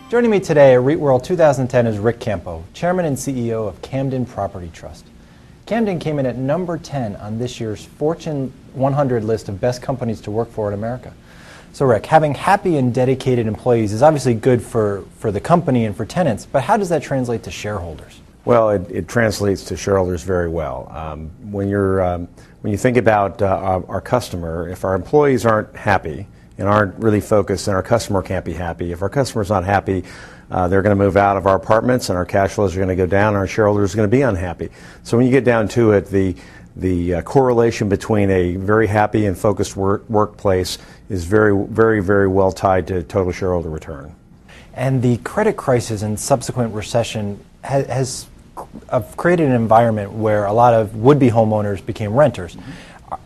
Joining me today at REITWorld 2010 is Rick Campo, Chairman and CEO of Camden Property Trust. Camden came in at number 10 on this year's Fortune 100 list of best companies to work for in America. So Rick, having happy and dedicated employees is obviously good for the company and for tenants, but how does that translate to shareholders? Well, it translates to shareholders very well. When you think about our customer, if our employees aren't happy and aren't really focused, then our customer can't be happy. If our customer's not happy, they're going to move out of our apartments and our cash flows are going to go down and our shareholders are going to be unhappy. So when you get down to it, the correlation between a very happy and focused workplace is very well tied to total shareholder return. And the credit crisis and subsequent recession has created an environment where a lot of would-be homeowners became renters. Mm-hmm.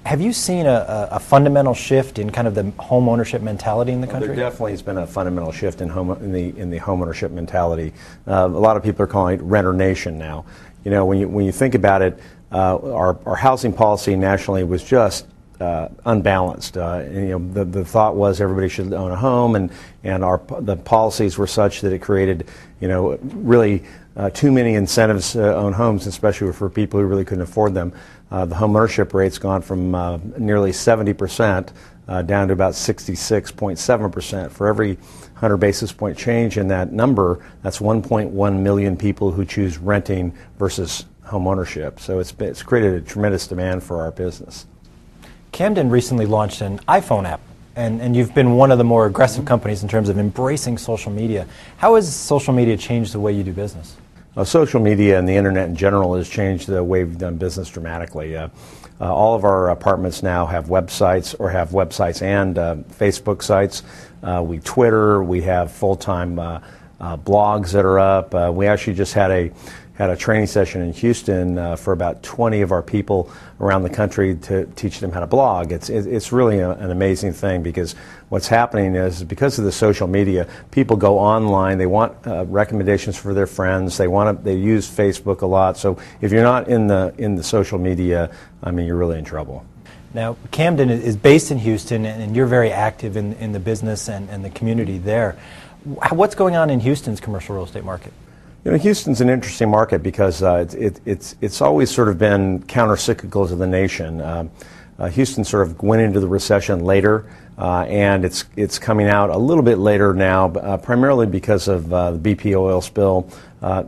Have you seen a fundamental shift in kind of the home ownership mentality in the country? There definitely has been a fundamental shift in the home ownership mentality. A lot of people are calling it renter nation now. You know, when you think about it, our housing policy nationally was just unbalanced. The thought was everybody should own a home, and the policies were such that it created, really too many incentives to own homes, especially for people who really couldn't afford them. The home ownership rate's gone from nearly 70% down to about 66.7%. For every 100 basis point change in that number, that's 1.1 million people who choose renting versus home ownership. So it's created a tremendous demand for our business. Camden recently launched an iPhone app, and you've been one of the more aggressive companies in terms of embracing social media. How has social media changed the way you do business? Social media and the internet in general has changed the way we've done business dramatically. All of our apartments now have websites and Facebook sites. We Twitter, we have full-time blogs that are up. We actually just had a training session in Houston for about 20 of our people around the country to teach them how to blog. It's really an amazing thing, because what's happening is, because of the social media, people go online, they want recommendations for their friends, they use Facebook a lot. So if you're not in the social media, I mean, you're really in trouble. Now, Camden is based in Houston, and you're very active in the business and the community there. What's going on in Houston's commercial real estate market? Houston's an interesting market because it's always sort of been counter-cyclical to the nation. Houston sort of went into the recession later, and it's coming out a little bit later now, primarily because of the BP oil spill.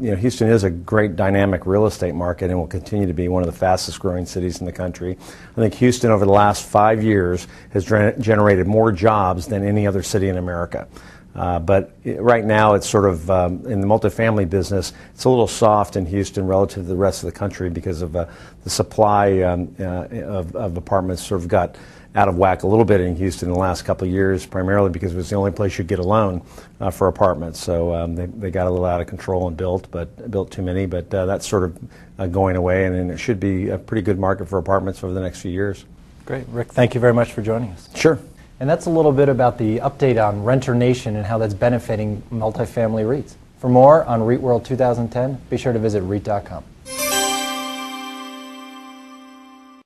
Houston is a great dynamic real estate market and will continue to be one of the fastest growing cities in the country. I think Houston over the last 5 years has generated more jobs than any other city in America. But right now it's sort of, in the multifamily business, it's a little soft in Houston relative to the rest of the country because of the supply of apartments sort of got out of whack a little bit in Houston in the last couple of years, primarily because it was the only place you could get a loan for apartments. So they got a little out of control and built too many, but that's sort of going away, and it should be a pretty good market for apartments over the next few years. Great. Rick, thank you very much for joining us. Sure. And that's a little bit about the update on Renter Nation and how that's benefiting multifamily REITs. For more on REITWorld 2010, be sure to visit REIT.com.